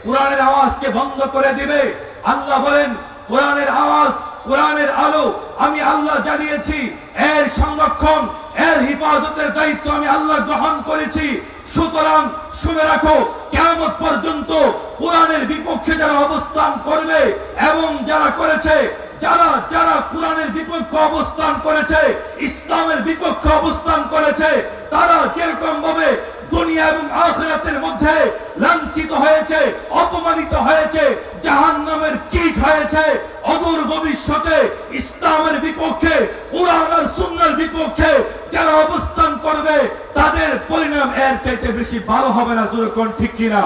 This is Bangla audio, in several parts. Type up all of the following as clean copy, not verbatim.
কোরআনের আওয়াজকে বন্ধ করে দিবে। আল্লাহ বলেন কোরআনের আওয়াজ, কোরআনের আলো আমি আল্লাহ জ্বালিয়েছি, এর সংরক্ষণ, এর হিফাজতের দায়িত্ব আমি আল্লাহ গ্রহণ করেছি। সুতরাং শুনে রাখো, কিয়ামত পর্যন্ত কোরআনের বিপক্ষে যারা অবস্থান করবে এবং যারা করেছে, যারা কোরআনের বিপক্ষে অবস্থান করেছে, ইসলামের বিপক্ষে অবস্থান করেছে, তারা যেরকম ভাবে দুনিয়া এবং আখিরাতের মধ্যে লাঞ্ছিত হয়েছে, অপমানিত হয়েছে, জাহান্নামের কীট হয়েছে, অদূর ভবিষ্যতে ইসলামের বিপক্ষে, কোরআন আর সুন্নাহর বিপক্ষে যারা অবস্থান করবে তাদের পরিণাম এর চাইতে বেশি ভালো হবে না। জোরে কোন ঠিক কিনা?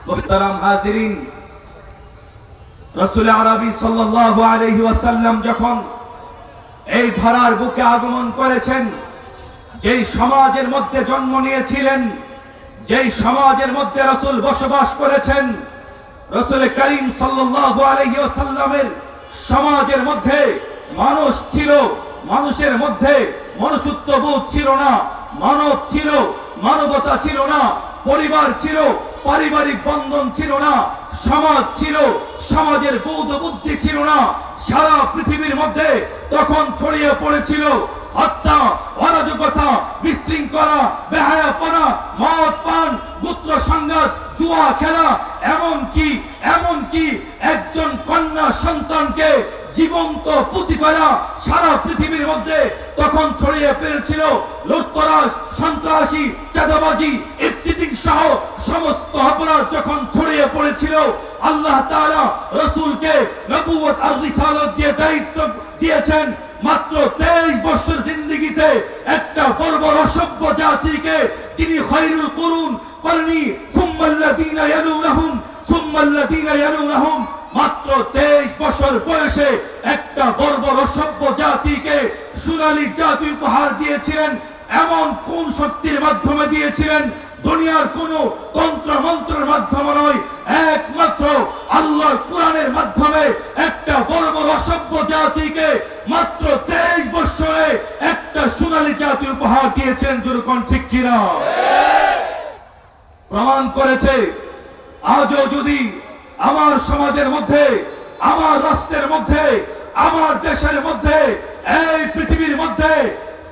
মুহতারাম হাজিরিন, রাসূল আরবি সাল্লাল্লাহু আলাইহি ওয়াসাল্লাম যখন এই ধরার বুকে আগমন করেছেন, যেই সমাজের মধ্যে জন্ম নিয়েছিলেন, যেই সমাজের মধ্যে রাসূল বসবাস করেছেন, রাসূল করিম সাল্লাল্লাহু আলাইহি ওয়াসাল্লামের সমাজের মধ্যে মানুষ ছিল, মানুষের মধ্যে মনুষ্যত্ববোধ ছিল না, মানব ছিল, মানবতা ছিল না, পরিবার ছিল, পারিবারিক বন্ধন ছিল না, সমাজ ছিল, সমাজের বৌদ্ধ বুদ্ধি ছিল না। সারা পৃথিবীর মধ্যে তখন ছড়িয়ে পড়েছিল হত্যা, অরাজকতা, বিশৃঙ্খলা, বেহায়াপনা, মদ পান, গোত্র সংঘাত, জুয়া খেলা, এমনকি একজন কন্যা সন্তানকে জীবন্ত পুঁতি ফেলা সারা পৃথিবীর মধ্যে তখন ছড়িয়ে পড়েছিল। লুটতরাজ, সন্ত্রাসী, চাঁদাবাজি, ইফতিজিং সহ সমস্ত অপরাধ যখন ছড়িয়ে পড়েছিল, আল্লাহ তাআলা রাসূলকে নবুয়ত আর রিসালাত দিয়ে দায়িত্ব দিয়েছেন। মাত্র 23 বছর জিন্দেগিতে একটা বর্বর অসভ্য জাতিকে তিনি খায়রুল কুরুন করনি, সুম্মাল্লাযীনা ইয়ালুনাহুম সুম্মাল্লাযীনা ইয়ালুনাহুম, মাত্র 23 বছর বয়সে একটা বর্বর অসভ্য জাতিকে সোনালী জাতি উপহার দিয়েছিলেন। এমন কোন শক্তির মাধ্যমে দিয়েছিলেন? দুনিয়ার কোন তন্ত্র মন্ত্রের মাধ্যমে নয়, একমাত্র আল্লাহর কোরআনের মাধ্যমে একটা বর্বর অসভ্য জাতিকে মাত্র 23 বছরে একটা সোনালী জাতি উপহার দিয়েছেন। যেরকম ঠিক কিনা? প্রমাণ করেছে আজও যদি আমার সমাজের মধ্যে, আমার রাষ্ট্রের মধ্যে, আমার দেশের মধ্যে, এই পৃথিবীর মধ্যে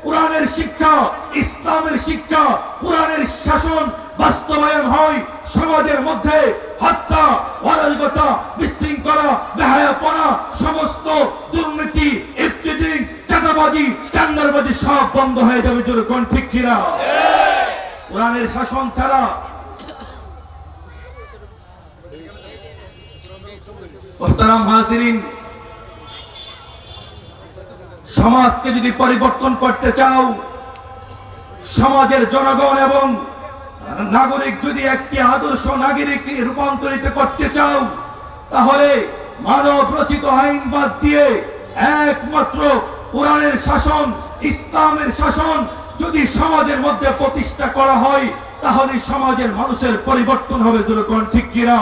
কোরআনের শিক্ষা, ইসলামের শিক্ষা, কোরআনের শাসন বাস্তবায়ন হয়, সমাজের মধ্যে হত্যা, অরাজকতা, বিশৃঙ্খলা, বেহায়াপনা, সমস্ত দুর্নীতি, ইফতিজিং, চাঁদাবাজি, টেন্ডারবাজি সব বন্ধ হয়ে যাবে। যেরকম ঠিক কিনা? কোরআনের শাসন ছাড়া মুহতারাম হাজিরিন, সমাজকে যদি পরিবর্তন করতে চাও, সমাজের জনগণ এবং নাগরিক যদি একটি আদর্শ নাগরিককে রূপান্তরিত করতে চাও, তাহলে মানব রচিত আইন বাদ দিয়ে একমাত্র কোরআনের শাসন, ইসলামের শাসন যদি সমাজের মধ্যে প্রতিষ্ঠা করা হয়, তাহলে সমাজের মানুষের পরিবর্তন হবে। যেরকম ঠিক কিনা?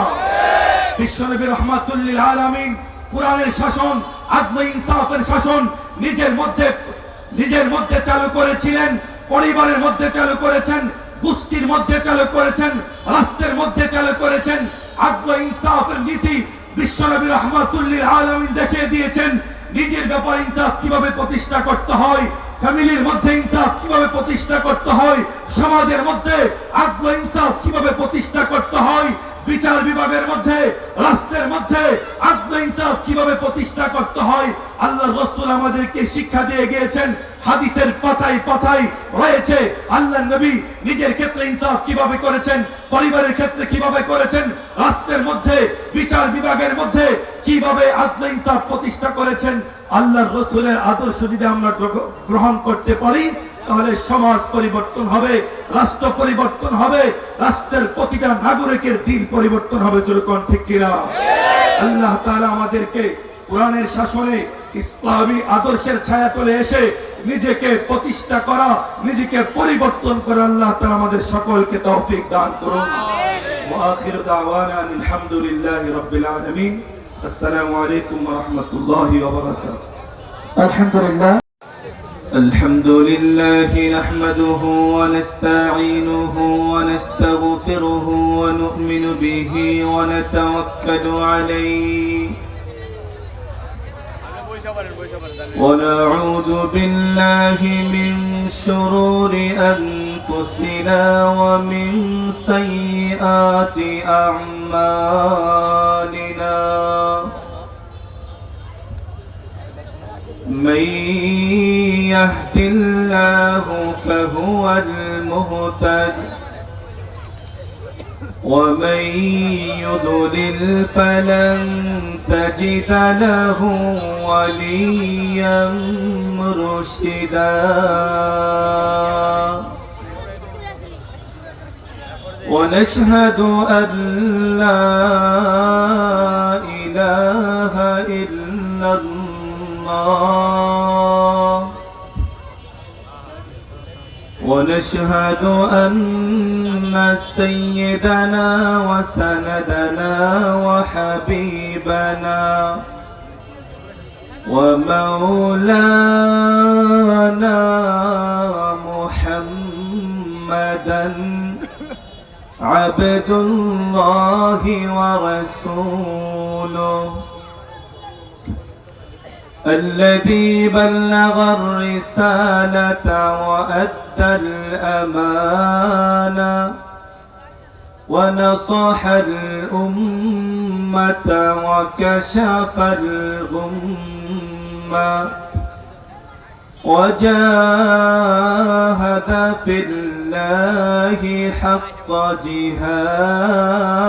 বিশ্বনবী রাহমাতুল লিল আলামিন কোরআনের শাসন, আদল ইনসাফের শাসন নিজের মধ্যে চালু করেছিলেন, পরিবারের মধ্যে চালু করেছেন, গোষ্ঠীর মধ্যে চালু করেছেন, রাষ্ট্রের মধ্যে চালু করেছেন। আদল ইনসাফের নীতি বিশ্বনবী রাহমাতুল লিল আলামিন দেখিয়ে দিয়েছেন নিজের ব্যাপারে ইনসাফ কিভাবে প্রতিষ্ঠা করতে হয়, ফ্যামিলির মধ্যে ইনসাফ কিভাবে প্রতিষ্ঠা করতে হয়, সমাজের মধ্যে আদল ইনসাফ কিভাবে প্রতিষ্ঠা করতে হয়, বিচার বিভাগের মধ্যে, রাষ্ট্রের মধ্যে আদল ইনসাফ কিভাবে প্রতিষ্ঠা করতে হয়। আল্লাহর রাসূল আমাদেরকে শিক্ষা দিয়ে গিয়েছেন। হাদিসের পাতায় পাতায় রয়েছে আল্লাহর নবী নিজের ক্ষেত্রে ইনসাফ কিভাবে করেছেন, পরিবারের ক্ষেত্রে কিভাবে করেছেন, রাষ্ট্রের মধ্যে, বিচার বিভাগের মধ্যে কিভাবে আদল ইনসাফ প্রতিষ্ঠা করেছেন। আল্লাহর রাসূলের আদর্শ যদি আমরা গ্রহণ করতে পারি, তাহলে সমাজ পরিবর্তন হবে, রাষ্ট্র পরিবর্তন হবে, রাষ্ট্রের প্রতিটা নাগরিকের দিন পরিবর্তন হবে। যেরকম ঠিক কিনা? আল্লাহ তাআলা আমাদেরকে কোরআনের শাসনে, ইসলামী আদর্শের ছায়াতলে এসে নিজেকে প্রতিষ্ঠা করা, নিজেকে পরিবর্তন করা আল্লাহ তাআলা আমাদের সকলকে তৌফিক দান করুন। ওয়া আখিরু দাওয়ানা আলহামদুলিল্লাহি রাব্বিল আলামিন। আসসালামু আলাইকুম ওয়া রাহমাতুল্লাহি ওয়া বারাকাতুহু। আলহামদুলিল্লাহ। الحمد لله نحمده ونستعينه ونستغفره ونؤمن به ونتوكل عليه ونعوذ بالله من شرور أنفسنا ومن سيئات أعمالنا من يهد الله فهو المهتد ومن يضلل فلن تجد له وليا مرشدا ونشهد أن لا إله إلا الله ونشهد أن سيدنا وسندنا وحبيبنا ومولانا محمدا عبد الله ورسوله الذي بلغ الرسالة وأدى الأمانة ونصح الأمة وكشف الغمة وجاهد في الله حق جهاده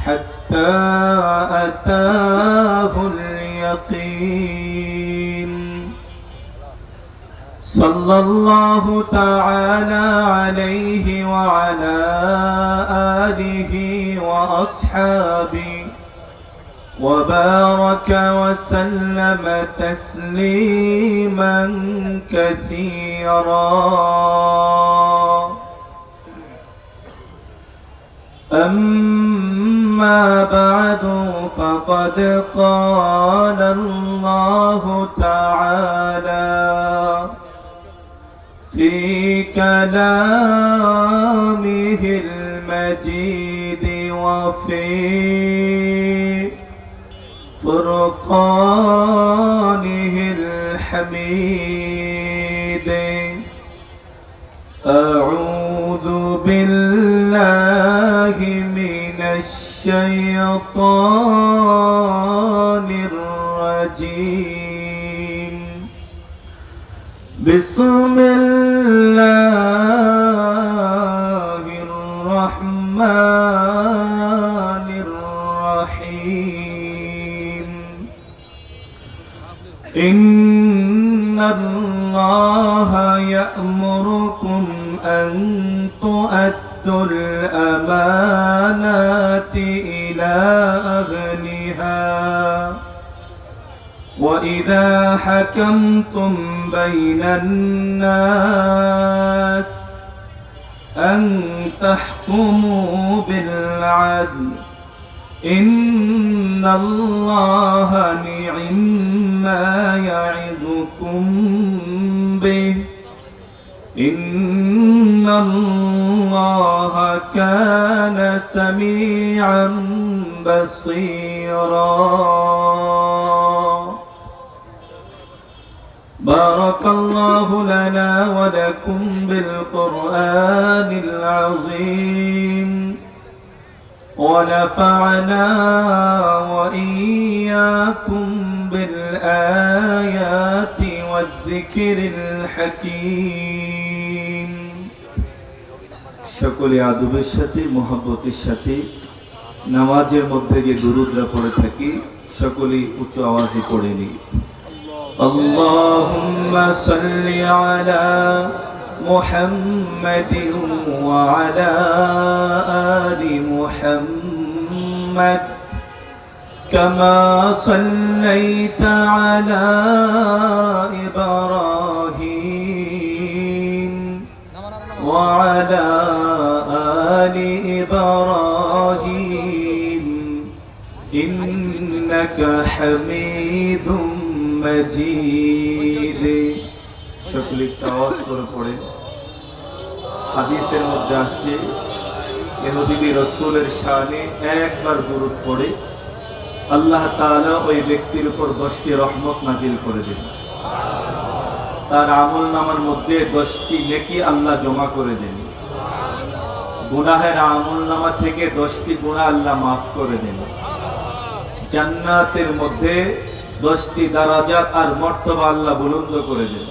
حتى أتاه اليقين صلى الله تعالى عليه وعلى آله وأصحابه وبارك وسلم تسليما كثيرا أما بعد فقد قال الله تعالى في كلامه المجيد وفي فرقانه الحميد أعوذ بالله من الشيطان الرجيم بسم الله الرحمن الرحيم إن الله يأمركم أن تؤدوا الأمانات إلى أهلها وإذا حكمتم بين الناس أن تحكموا بالعدل إن الله نعم ما يعظكم به إن الله كان سميعا بصيرا بارك الله لنا ولكم بالقرآن العظيم ونفعنا وإياكم بالآيات والذكر الحكيم সকলে আদবের সাথে মহব্বতের সাথে নামাজের মধ্যে যে দুরূদরা পড়ে থাকি সকলেই উচ্চ আওয়াজে পড়ে নি اللهم صل على محمد وعلى آل محمد كما صليت على إبراهيم وعلى آل إبراهيم إنك حميد مجيد সকলে একটা আওয়াজ করে পড়ে হাদিসের মধ্যে আসছে নবী রাসূলের শানে একবার দুরূদ পড়ে আল্লাহ তাআলা ওই ব্যক্তির উপর 10টি রহমত নাজিল করে দেন তার আমলনামার মধ্যে 10টি নেকি আল্লাহ জমা করে দেন গুনাহের আমলনামা থেকে 10টি গুনাহ আল্লাহ maaf করে দেন জান্নাতের মধ্যে 10টি দারাজাত আর মর্তবা আল্লাহ বুলন্দ করে দেন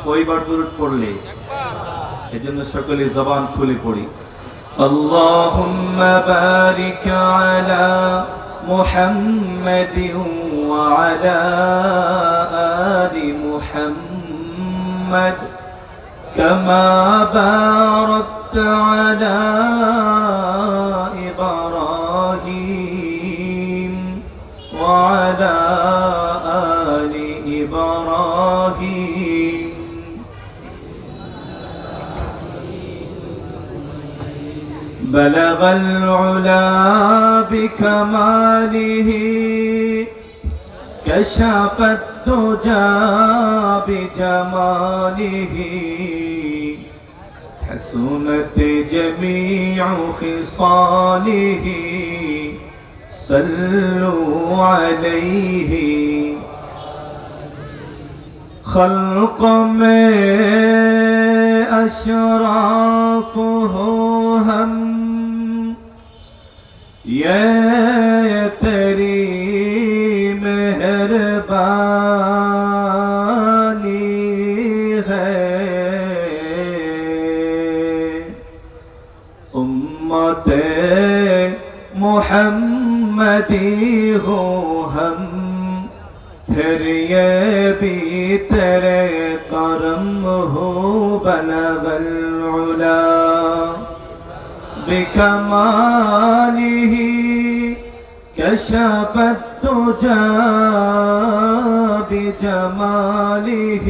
কয়বার দুরূদ পড়লে এজন্য সকলে জবান খুলে পড়ি আল্লাহুম্মা বারিক আলা মুহাম্মাদিন ওয়া আলা আলি মুহাম্মাদ কামা বারাকতা আলা ইব্রাহিম ওয়া আলা আলি ইব্রাহিম بلغ العلا بكماله كشف الدجى بجماله حسنت جميع خصاله صلوا عليه خلق میں اشراقه ہم یہ تیری مہربانی ہے امت محمدی ہو ہم پھر یہ بھی تیرے کرم ہو بلغ العلا بكماله كشف الدجى بجماله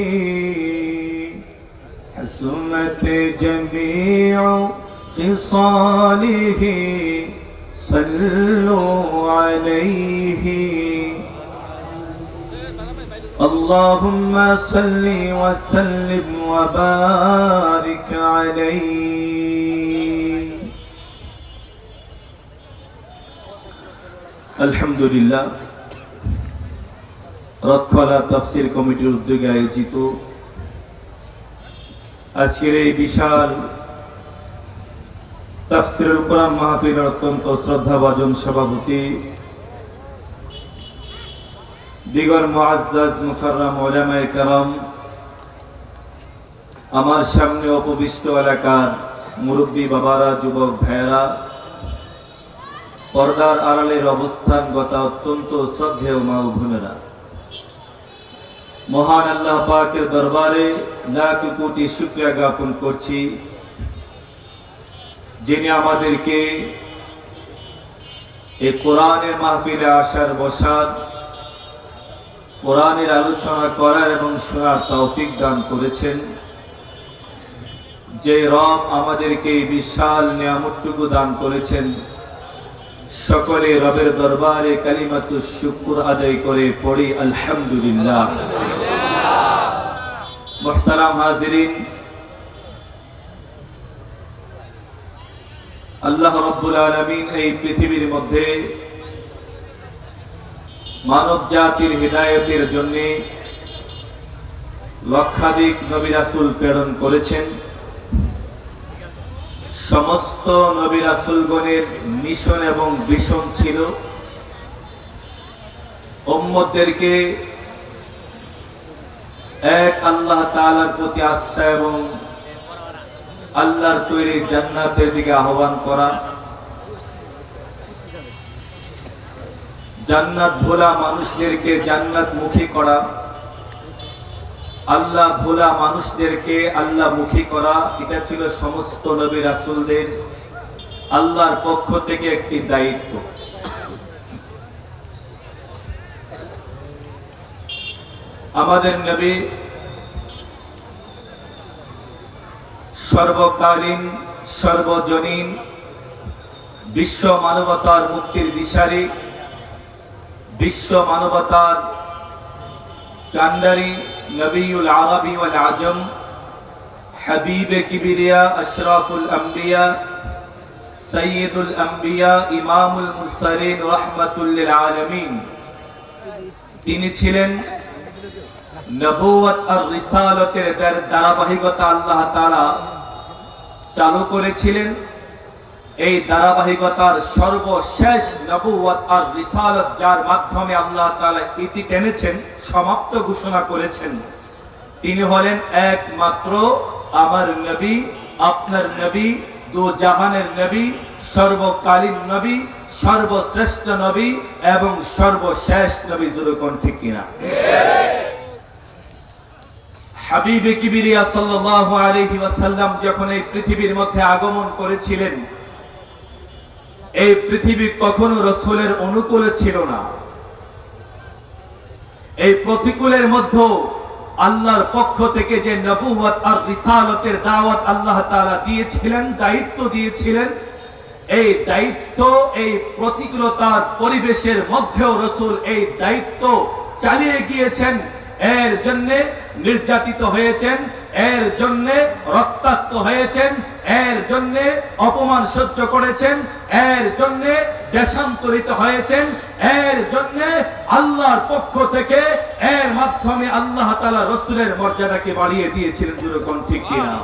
حسنت جميع خصاله صلوا عليه اللهم صل وسلم وبارك عليه আলহামদুলিল্লাহ রক্ষলা তাফসীর কমিটির উদ্যোগে আয়োজিত আজকের এই বিশাল তাফসীরুল কোরআন মাহফিলের অত্যন্ত শ্রদ্ধাভাজন সভাপতি দিগর মুআজ্জাজ মুকাররম উলামায়ে কেরাম আমার সামনে উপবিষ্ট এলাকার মুরব্বী বাবারা যুবক ভাইয়েরা পর্দার আড়ালের অবস্থানগত অত্যন্ত শ্রদ্ধেয় মা ও বোনেরা মহান আল্লাহ পাকের দরবারে লাখ কোটি শুকরিয়া জ্ঞাপন করছি যিনি আমাদেরকে এই কোরআনের মাহফিলে আসার বসার কোরআনের আলোচনা করার এবং শোনার তৌফিক দান করেছেন যে রব আমাদেরকে এই বিশাল নিয়ামতটুকু দান করেছেন সকলে রবের দরবারে কালিমাতুশ শুকর আদায় করে পড়ি আলহামদুলিল্লাহ মুহতারাম হাজিরিন আল্লাহ রাব্বুল আলামিন এই পৃথিবীর মধ্যে মানব জাতির হিদায়াতের জন্য লক্ষাধিক নবী রাসূল প্রেরণ করেছেন সমস্ত নবী রাসূলগণের মিশন এবং ভিশন ছিল উম্মতদেরকে এক আল্লাহ তাআলার প্রতি আস্থা এবং আল্লাহর তৈরি জান্নাতের দিকে আহ্বান করা জান্নাত ভোলা মানুষদেরকে জান্নাতমুখী করা আল্লাহ ভোলা মানুষদেরকে আল্লাহমুখী করা এটা ছিল সমস্ত নবী রাসূলদের আল্লাহর পক্ষ থেকে একটি দায়িত্ব আমাদের নবী সর্বকালীন সর্বজনীন বিশ্ব মানবতার মুক্তির দিশারি, বিশ্ব মানবতার কান্ডারি, নবিউল আরবি ওয়াল আজম, হাবিবে কিবরিয়া, আশরাফুল আম্বিয়া, সৈয়দুল আম্বিয়া, ইমামুল মুরসালিন, রাহমাতুল লিল আলামিন। তিনি ছিলেন নবুয়ত আর রিসালতের ধারাবাহিকতা আল্লাহ তাআলা চালু করেছিলেন। এই ধারাবাহিকতার সর্বশেষ নবুয়ত আর রিসালত যার মাধ্যমে আল্লাহ তাআলা ইতি টেনেছেন, সমাপ্ত ঘোষণা করেছেন, তিনি হলেন একমাত্র আমার নবী, আপনার নবী, দু জাহানের নবী, সর্বকালীন নবী, সর্বশ্রেষ্ঠ নবী এবং সর্বশেষ নবী। জোরে কোন ঠিক কিনা? হাবিবে কিবরিয়া সাল্লাল্লাহু আলাইহি ওয়াসাল্লাম যখন এই পৃথিবীর মধ্যে আগমন করেছিলেন, এই পৃথিবী কখনো রাসূলের অনুকূলে ছিল না। এই প্রতিকূলের মধ্যে আল্লাহর পক্ষ থেকে যে নবুয়ত আর রিসালতের দাওয়াত আল্লাহ তাআলা দিয়েছিলেন, দায়িত্ব দিয়েছিলেন, এই দায়িত্ব, এই প্রতিকূলতার পরিবেশের মধ্যেও রাসূল এই দায়িত্ব চালিয়ে গিয়েছেন। এর জন্য নির্যাতিত হয়েছেন, এর জন্য রক্তাক্ত হয়েছেন, এর জন্য অপমান সহ্য করেছেন, এর জন্য দেশান্তরিত হয়েছেন, এর জন্য আল্লাহর পক্ষ থেকে এর মাধ্যমে আল্লাহ তাআলা রাসূলের মর্যাদাকে বাড়িয়ে দিয়েছিলেন। যেরকম ঠিক কিনা?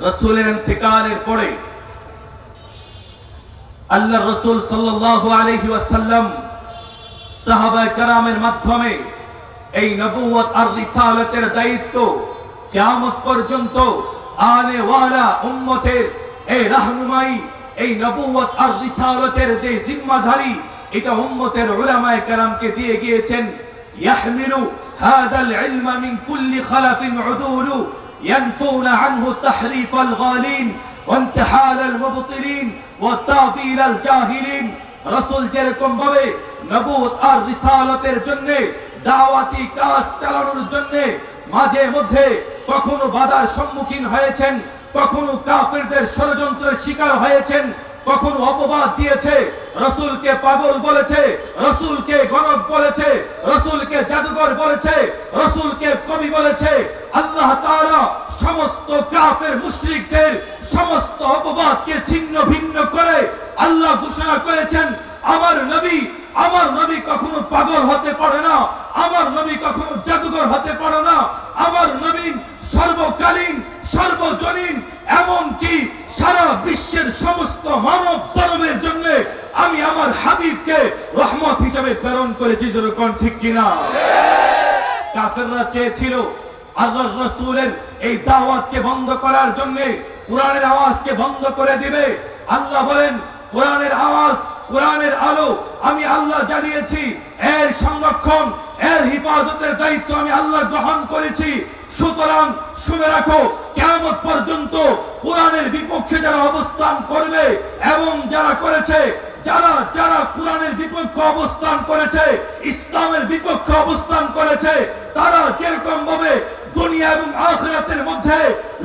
রাসূলের ইন্তেকালের পরে আল্লাহর রাসূল সাল্লাল্লাহু আলাইহি ওয়াসাল্লাম সাহাবায়ে কেরামের মাধ্যমে এই নবুয়ত আর রিসালতের দায়িত্ব কিয়ামত পর্যন্ত আনে ওয়ালা উম্মতের এই রাহনুমাই, এই নবুয়ত আর রিসালতের যে জিম্মাদারি, এটা উম্মতের উলামায়ে কেরামকে দিয়ে গিয়েছেন। ইয়াহমিলু হাদাল ইলমা মিন কুল্লি খালাফিন উদুলু ইয়ানফুনা আনহু তাহরিফাল গালিন ওয়া ইনতিহালাল মুবতিলিন ওয়া তাবিলাল জাহিলিন। রাসূল যেরকম ভাবে নবুয়ত আর রিসালতের জন্য দাওয়াতি কাজ চালানোর জন্য মাঝে মধ্যে কখনো বাধার সম্মুখীন হয়েছেন, কখনো কাফেরদের ষড়যন্ত্রের শিকার হয়েছেন, কখনো অপবাদ দিয়েছে, রাসূলকে পাগল বলেছে, রাসূলকে গণক বলেছে, রাসূলকে জাদুকর বলেছে, রাসূলকে কবি বলেছে। আল্লাহ তাআলা সমস্ত কাফের মুশরিকদের সমস্ত অপবাদকে ছিন্ন ভিন্ন করে আল্লাহ ঘোষণা করেছেন, আমার নবী কখনো পাগল হতে পারে না, আমার নবী কখনো জাদুকর হতে পারে না, আমার নবী সর্বকালীন সর্বজনীন, এমনকি সারা বিশ্বের সমস্ত মানব ধর্মের জন্য আমি আমার হাবিবকে রহমত হিসেবে প্রেরণ করেছি। যেরকম ঠিক কিনা? কাফেররা চেয়েছিল আল্লাহর রাসূলের এই দাওয়াতকে বন্ধ করার জন্য, কোরআনের আওয়াজকে বন্ধ করে দিবে। আল্লাহ বলেন, কোরআনের আওয়াজ, কোরআনের আলো আমি আল্লাহ জ্বালিয়েছি, এর সংরক্ষণ, এর হিফাজতের দায়িত্ব আমি আল্লাহ গ্রহণ করেছি। সুতরাং শুনে রাখো, কিয়ামত পর্যন্ত কোরআনের বিপক্ষে যারা অবস্থান করবে এবং যারা করেছে, যারা কোরআনের বিপক্ষে অবস্থান করেছে, ইসলামের বিপক্ষে অবস্থান করেছে, তারা যেরকম ভাবে দুনিয়া এবং আখিরাতের মধ্যে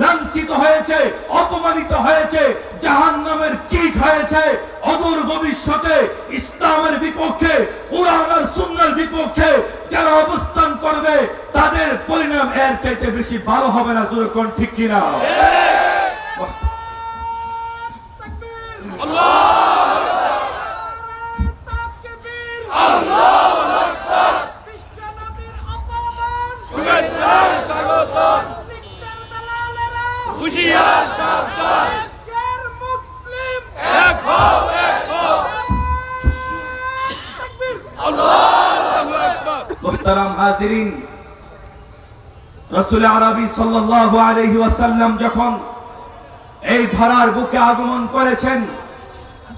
লাঞ্ছিত হয়েছে, অপমানিত হয়েছে, জাহান্নামের কীট হয়েছে, অদূর ভবিষ্যতে ইসলামের বিপক্ষে, কোরআন আর সুন্নাহর বিপক্ষে যারা অবস্থান করবে, তাদের পরিণাম এর চাইতে বেশি ভালো হবে না। যেরকম ঠিক কিনা? মুহতারাম হাজিরিন, রাসূল আরবি সাল্লাল্লাহু আলাইহি ওয়াসাল্লাম যখন এই ধরার বুকে আগমন করেছেন,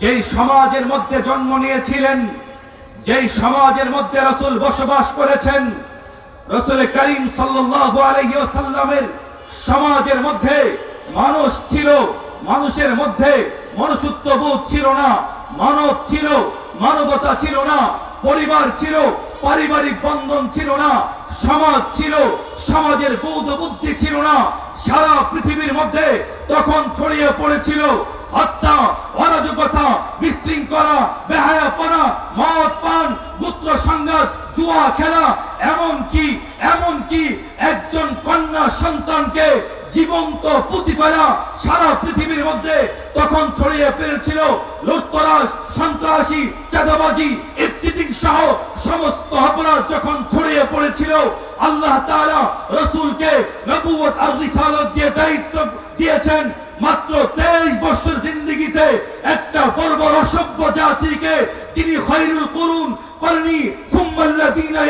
যেই সমাজের মধ্যে জন্ম নিয়েছিলেন, যেই সমাজের মধ্যে রাসূল বসবাস করেছেন, রাসূল করিম সাল্লাল্লাহু আলাইহি ওয়াসাল্লামের সমাজের মধ্যে মানুষ ছিল, মানুষের মধ্যে মনুষ্যত্ববোধ ছিল না, মানব ছিল, মানবতা ছিল না, পরিবার ছিল, পারিবারিক বন্ধন ছিল না, সমাজ ছিল, সমাজের বৌদ্ধ বুদ্ধি ছিল না। সারা পৃথিবীর মধ্যে তখন ছড়িয়ে পড়েছিল হত্যা, অরাজকতা, বিশৃঙ্খলা, বেহায়াপনা, মদ পান, গোত্র সংঘাত, জুয়া খেলা, এমনকি একজন কন্যা সন্তানকে জীবন্ত পুঁতি ফেলা সারা পৃথিবীর মধ্যে তখন ছড়িয়ে পড়েছিল। লুটতরাজ, সন্ত্রাসী, চাঁদাবাজি, ইফতিজিং সহ সমস্ত অপরাধ যখন ছড়িয়ে পড়েছিল, আল্লাহ তাআলা রাসূলকে নবুয়ত আর রিসালাত দিয়ে দায়িত্ব দিয়েছেন মাত্র 23 বছর জিন্দেগিতে একটা বর্বর অসভ্য জাতিকে তিনি খায়রুল কুরুন করনি সুম্মাল্লাযীনা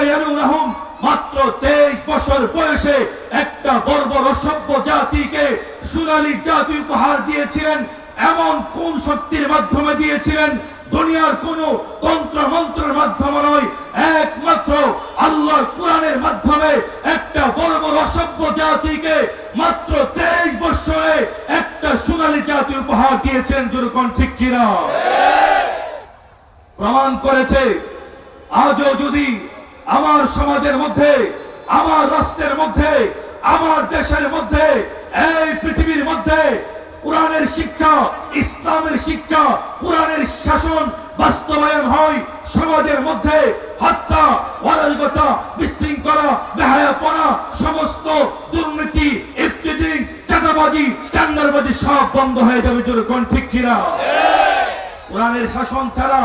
ইয়ালুনাহুম মাত্র 23 বছর বয়সে একটা বর্বর অসভ্য জাতিকে সোনালী জাতি উপহার দিয়েছিলেন। এমন কোন শক্তির মাধ্যমে দিয়েছিলেন? দুনিয়ার কোন তন্ত্র মন্ত্রের মাধ্যমে নয়, একমাত্র আল্লাহর কোরআনের মাধ্যমে একটা বর্বর অসভ্য জাতিকে মাত্র 23 বছরে একটা সোনালী জাতি উপহার দিয়েছেন। যেরকম ঠিক কিনা? প্রমাণ করেছে আজও যদি আমার সমাজের মধ্যে, আমার রাষ্ট্রের মধ্যে, আমার দেশের মধ্যে, এই পৃথিবীর মধ্যে কোরআনের শিক্ষা, ইসলামের শিক্ষা, কোরআনের শাসন বাস্তবায়ন হয়, সমাজের মধ্যে হত্যা, অরাজকতা, বিশৃঙ্খলা, বেহায়াপনা, সমস্ত দুর্নীতি, ইফতিজিং, চাঁদাবাজি, টেন্ডারবাজি সব বন্ধ হয়ে যাবে। যেরকম ঠিক কিনা? কোরআনের শাসন ছাড়া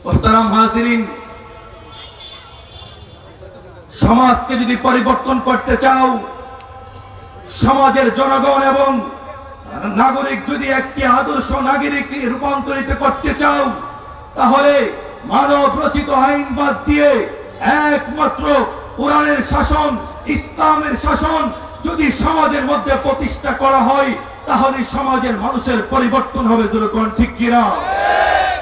মুহতারাম হাজিরিন, সমাজকে যদি পরিবর্তন করতে চাও, সমাজের জনগণ এবং নাগরিক যদি একটি আদর্শ নাগরিককে রূপান্তরিত করতে চাও, তাহলে মানব রচিত আইন বাদ দিয়ে একমাত্র কোরআনের শাসন, ইসলামের শাসন যদি সমাজের মধ্যে প্রতিষ্ঠা করা হয়, তাহলে সমাজের মানুষের পরিবর্তন হবে। যেরকম ঠিক কিনা?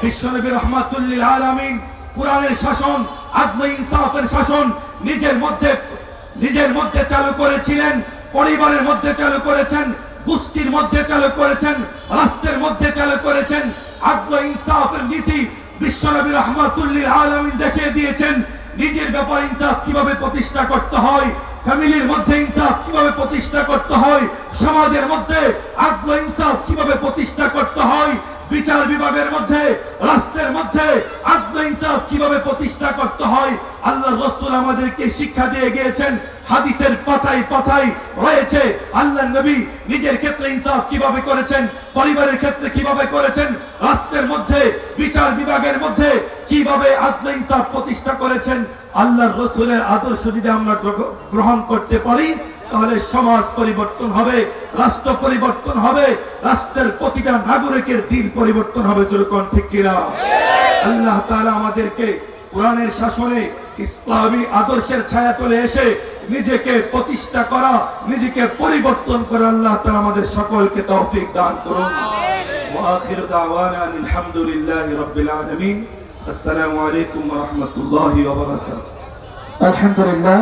বিশ্বনবী রাহমাতুল লিল আলামিন কোরআনের শাসন, আদল ইনসাফের শাসন নিজের মধ্যে চালু করেছিলেন, পরিবারের মধ্যে চালু করেছেন, গোষ্ঠীর মধ্যে চালু করেছেন, রাষ্ট্রের মধ্যে চালু করেছেন। আদল ইনসাফের নীতি বিশ্বনবী রাহমাতুল লিল আলামিন দেখিয়ে দিয়েছেন নিজের ব্যাপারে ইনসাফ কিভাবে প্রতিষ্ঠা করতে হয়, ফ্যামিলির মধ্যে ইনসাফ কিভাবে প্রতিষ্ঠা করতে হয়, সমাজের মধ্যে আদল ইনসাফ কিভাবে প্রতিষ্ঠা করতে হয়, বিচার বিভাগের মধ্যে, রাষ্ট্রের মধ্যে আদল ইনসাফ কিভাবে প্রতিষ্ঠা করতে হয়। আল্লাহর রাসূল আমাদেরকে শিক্ষা দিয়ে গিয়েছেন। হাদিসের পাতায় পাতায় রয়েছে আল্লাহর নবী নিজের ক্ষেত্রে ইনসাফ কিভাবে করেছেন, পরিবারের ক্ষেত্রে কিভাবে করেছেন, রাষ্ট্রের মধ্যে, বিচার বিভাগের মধ্যে কিভাবে আদল ইনসাফ প্রতিষ্ঠা করেছেন। আল্লাহর রাসূলের আদর্শ যদি আমরা গ্রহণ করতে পারি, তাহলে সমাজ পরিবর্তন হবে, রাষ্ট্র পরিবর্তন হবে, রাষ্ট্রের প্রতিটা নাগরিকের দিন পরিবর্তন হবে। যেরকম ঠিক কিনা? আল্লাহ তাআলা আমাদেরকে কোরআনের শাসনে, ইসলামী আদর্শের ছায়াতলে এসে নিজেকে প্রতিষ্ঠা করা, নিজেকে পরিবর্তন করা আল্লাহ তাআলা আমাদের সকলকে তৌফিক দান করুন। ওয়া আখিরু দাওয়ানা আলহামদুলিল্লাহি রাব্বিল আলামিন। আসসালামু আলাইকুম ওয়া রাহমাতুল্লাহি ওয়া বারাকাতুহু। আলহামদুলিল্লাহ।